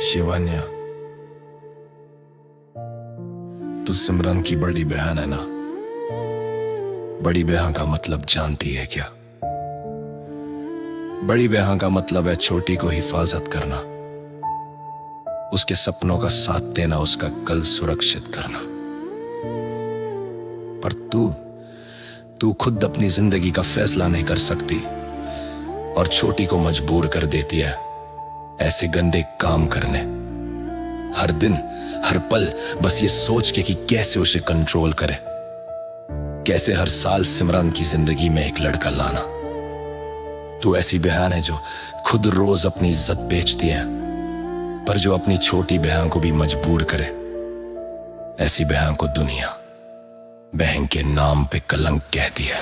शिवान्या, तू सिमरन की बड़ी बहन है ना। बड़ी बहन का मतलब जानती है क्या? बड़ी बहन का मतलब है छोटी को हिफाजत करना, उसके सपनों का साथ देना, उसका कल सुरक्षित करना। पर तू खुद अपनी जिंदगी का फैसला नहीं कर सकती और छोटी को मजबूर कर देती है ऐसे गंदे काम करने। हर दिन हर पल बस ये सोच के कि कैसे उसे कंट्रोल करे, कैसे हर साल सिमरन की जिंदगी में एक लड़का लाना। तू ऐसी बहन है जो खुद रोज अपनी इज्जत बेचती है, पर जो अपनी छोटी बहन को भी मजबूर करे। ऐसी बहन को दुनिया बहन के नाम पे कलंक कहती है।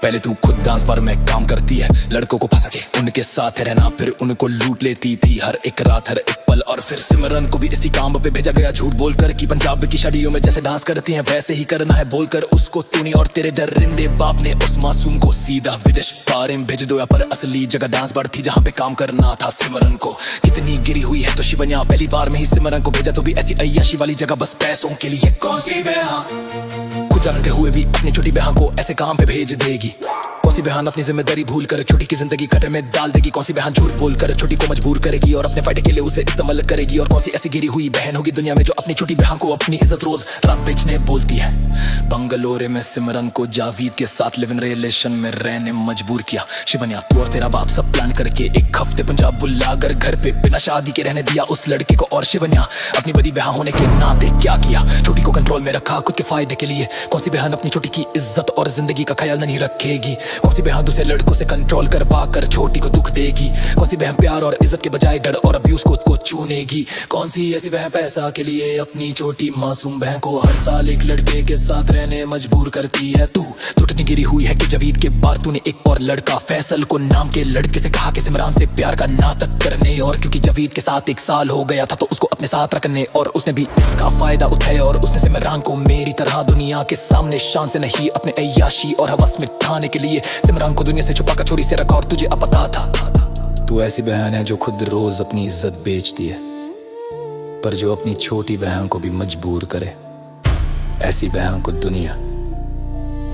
पहले तू खुद डांस बार में काम करती है, लड़कों को फंसा के उनके साथ रहना, फिर उनको लूट लेती थी हर एक रात हर एक पल। और फिर सिमरन को भी इसी काम पे भेजा गया झूठ बोलकर कि पंजाब की शादियों में जैसे डांस करती हैं वैसे ही करना है बोलकर उसको तूने और तेरे डरिंदे बाप ने उस मासूम को सीधा विदेश पारे में भेज दो। पर असली जगह डांस बार थी जहाँ पे काम करना था सिमरन को। कितनी गिरी हुई है तो शिवन्या, पहली बार में ही सिमरन को भेजा तो भी ऐसी अय्याशी वाली जगह बस पैसों के लिए। कौन सी बहन खुद जानते हुए भी अपनी छोटी बहन को ऐसे काम पे भेज देगी? कौन सी बहन अपनी जिम्मेदारी भूल कर छोटी की जिंदगी खतरे में डाल देगी? कौन सी बहन झूठ बोलकर छोटी को मजबूर करेगी और अपने फायदे के लिए उसे इस्तेमाल करेगी? और कौन सी ऐसी गिरी हुई बहन होगी दुनिया में जो अपनी छोटी बहन को अपनी इज्जत रोज रात बेचने बोलती है? बंगलोरे में सिमरन को जावेद के साथ लिव इन रिलेशन में रहने मजबूर किया शिवन्या। तू और तेरा बाप सब प्लान करके एक हफ्ते पंजाब बुलाकर घर पे बिना शादी के रहने दिया उस लड़के को। और शिवन्या अपनी बड़ी बहन होने के नाते क्या किया? छोटी को कंट्रोल में रखा खुद के फायदे के लिए। कौन सी बहन अपनी छोटी की इज्जत और जिंदगी का ख्याल नहीं रखेगी? कौन सी बहन दूसरे लड़कों से कंट्रोल करवा कर छोटी को दुख देगी? कौन सी बहन प्यार और इज्जत के बजाय डर और अब्यूज को चुनेगी? कौन सी ऐसी बहन पैसा के लिए अपनी छोटी मासूम बहन को हर साल एक लड़के के साथ रहने मजबूर करती है? तू टूटनी गिरी हुई है कि जावेद के बाद तूने एक और लड़का फैसल को नाम के लड़के से कहा कि सिमरन से प्यार का नाटक करने। और क्योंकि जावेद के साथ एक साल हो गया था तो उसको अपने साथ रखने, और उसने भी इसका फायदा उठाया और उसने सिमरन को मेरी तरह दुनिया के सामने शान से नहीं अपने अय्याशी और हवस में ठाने के लिए सिमरन को दुनिया से छुपा कर चोरी से रखा और तुझे अब पता था। तू ऐसी बहन है जो खुद रोज अपनी इज्जत बेचती है, पर जो अपनी छोटी बहन को भी मजबूर करे। ऐसी बहन को दुनिया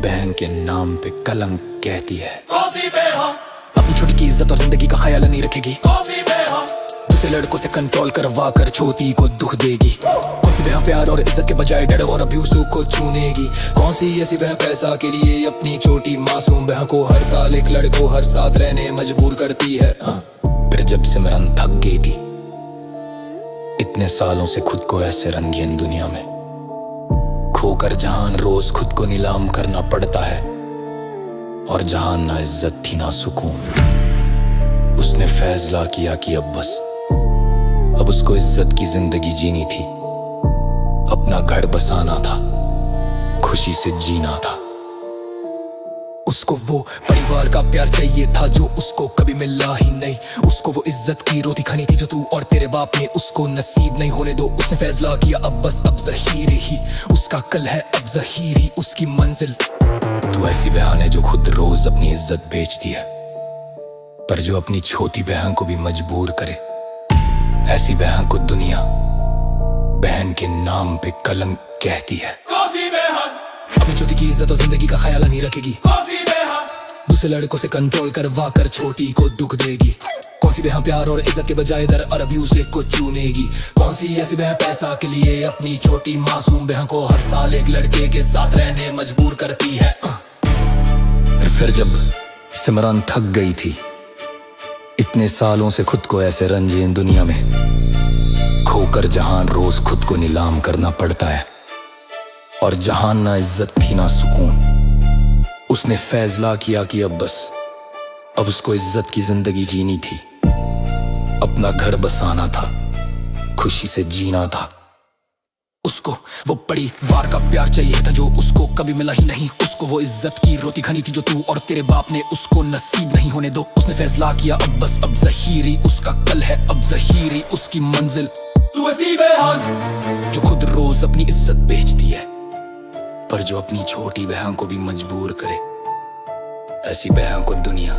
बहन के नाम पे कलंक कहती है। अपनी छोटी की इज्जत और जिंदगी का ख्याल नहीं रखेगी, दूसरे लड़कों से कंट्रोल करवा कर छोटी को दुख देगी। कौन सी बहन प्यार और इज्जत के बजाय डर और अब्यूज को चुनेगी? कौन सी ऐसी बहन पैसा के लिए अपनी छोटी मासूम बहन को हर साल एक लड़को हर साथ रहने मजबूर करती है? फिर जब सिमरन थक गई थी इतने सालों से खुद को ऐसे रंगीन दुनिया में खोकर, जहां रोज खुद को नीलाम करना पड़ता है और जहां ना इज्जत थी ना सुकून, उसने फैसला किया कि अब उसको इज्जत की जिंदगी जीनी थी, अपना घर बसाना था, खुशी से जीना था। उसको वो परिवार का प्यार चाहिए था जो उसको कभी मिला ही नहीं। उसको वो इज्जत की रोटी खानी थी जो तू और तेरे बाप ने उसको नसीब नहीं होने दो। उसने फैसला किया अब ज़हीरी ही उसका कल है, अब ज़हीरी उसकी मंजिल। तू ऐसी बहन है जो खुद रोज अपनी इज्जत बेचती है, पर जो अपनी छोटी बहन को भी मजबूर करे। ऐसी बहन को दुनिया बहन के नाम पे कलंक कहती है। अपनी छोटी की इज्जत और जिंदगी का ख्याल नहीं रखेगी, दूसरे लड़कों से कंट्रोल करवा कर छोटी को दुख देगी। कौन सी बहन प्यार और इज्जत के बजाय डर और अब्यूज को चुनेगी? कौन सी ऐसी बहन पैसा के लिए अपनी छोटी मासूम बहन को हर साल एक लड़के के साथ रहने मजबूर करती है? फिर जब सिमरन थक गई थी इतने सालों से खुद को ऐसे रंगीन दुनिया में खोकर, जहां रोज खुद को नीलाम करना पड़ता है और जहां ना इज्जत थी ना सुकून, उसने फैसला किया कि अब उसको इज्जत की जिंदगी जीनी थी, अपना घर बसाना था, खुशी से जीना था। उसको वो परिवार का प्यार चाहिए था जो उसको कभी मिला ही नहीं। उसको वो इज्जत की रोटी खानी थी जो तू और तेरे बाप ने उसको नसीब नहीं होने दो। उसने फैसला किया अब ज़हीरी उसका कल है, अब ज़हीरी उसकी मंजिल। तू ऐसी बहन जो खुद रोज अपनी इज्जत बेचती है, पर जो अपनी छोटी बहन को भी मजबूर करे। ऐसी बहन को दुनिया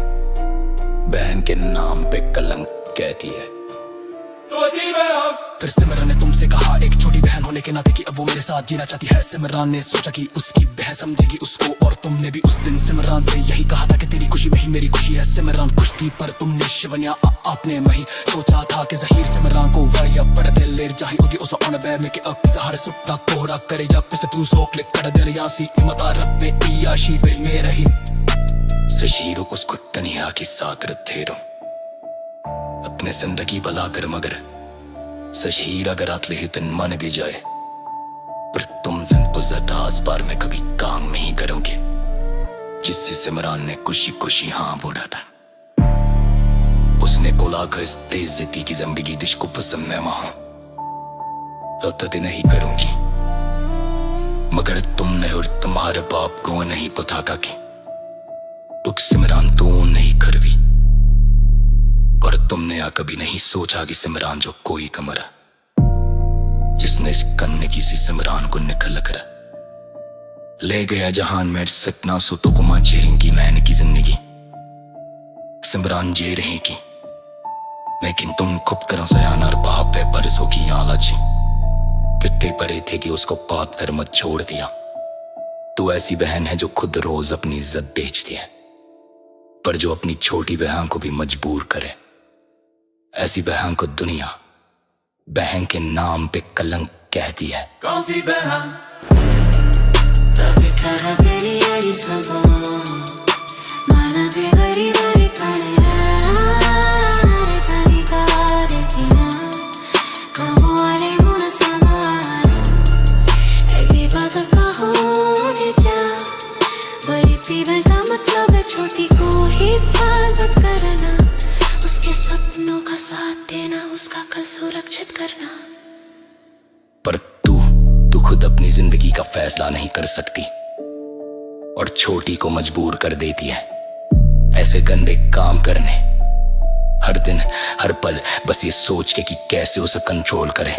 बहन के नाम पे कलंक कहती है। फिर सिमरन ने तुमसे कहा एक छोटी बहन होने के नाते कि अब वो मेरे साथ जीना चाहती है। सिमरन ने सोचा कि उसकी बहन समझेगी उसको, और तुमने भी उस दिन सिमरन से यही कहा था कि तेरी खुशी में ही मेरी खुशी है। सिमरन खुश थी पर तुमने शिवन्या आपने मही सोचा था कि ज़हीर सिमरन को वरिया पड़ते लेर जाही ओदी उस ऑन बे में कि अब सहार सुप्ता कोहरा करे जा पिस तू सो क्लिक कर दे यासी इमता रब में इयाशी बे में रही सशीरो उसको तनिया की सागर थेरो अपने जिंदगी बला कर मगर सशीर अगर आतले ही तन मन भी जाए पर तुम दिन को ज़तास बार में कभी काम नहीं करोगे। जिससे सिमरन ने खुशी खुशी हाँ बोला था। उसने कोला कर इस तेज जिद्दी की जिंदगी दिश को पसंद मैं वहां तो नहीं करूंगी मगर तुमने और तुम्हारे बाप को नहीं पता का कि तुक सिमरन तो नहीं करवी, और तुमने या कभी नहीं सोचा कि सिमरन जो कोई कमरा जिसने इस कन्ने की सी सिमरन को निकल कर ले गया जहान में सपना सो तो कुमा चेरिंग मैंने की जिंदगी सिमरन जे रहे की, लेकिन तुम खुद करो सयानार बाप है परसों की आलाची पिट्टे परे थे कि उसको पात कर मत छोड़ दिया। तू ऐसी बहन है जो खुद रोज अपनी इज्जत बेचती है पर जो अपनी छोटी बहन को भी मजबूर करे। ऐसी बहन को दुनिया बहन के नाम पे कलंक कहती है। कौन सी बहन का मतलब है छोटी को हिफाजत करना, उसके सपनों का साथ देना, उसका कल सुरक्षित करना। पर तू खुद अपनी जिंदगी का फैसला नहीं कर सकती और छोटी को मजबूर कर देती है ऐसे गंदे काम करने। हर दिन हर पल बस ये सोच के कि कैसे उसे कंट्रोल करे,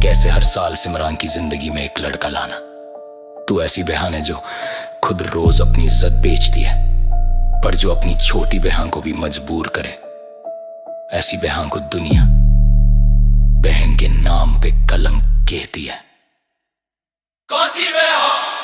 कैसे हर साल सिमरन की जिंदगी में एक लड़का लाना। तू ऐसी बहन है जो खुद रोज अपनी इज्जत बेचती है पर जो अपनी छोटी बहन को भी मजबूर करे। ऐसी बहन को दुनिया बहन के नाम पे कलंक कहती है। कौन सी बहन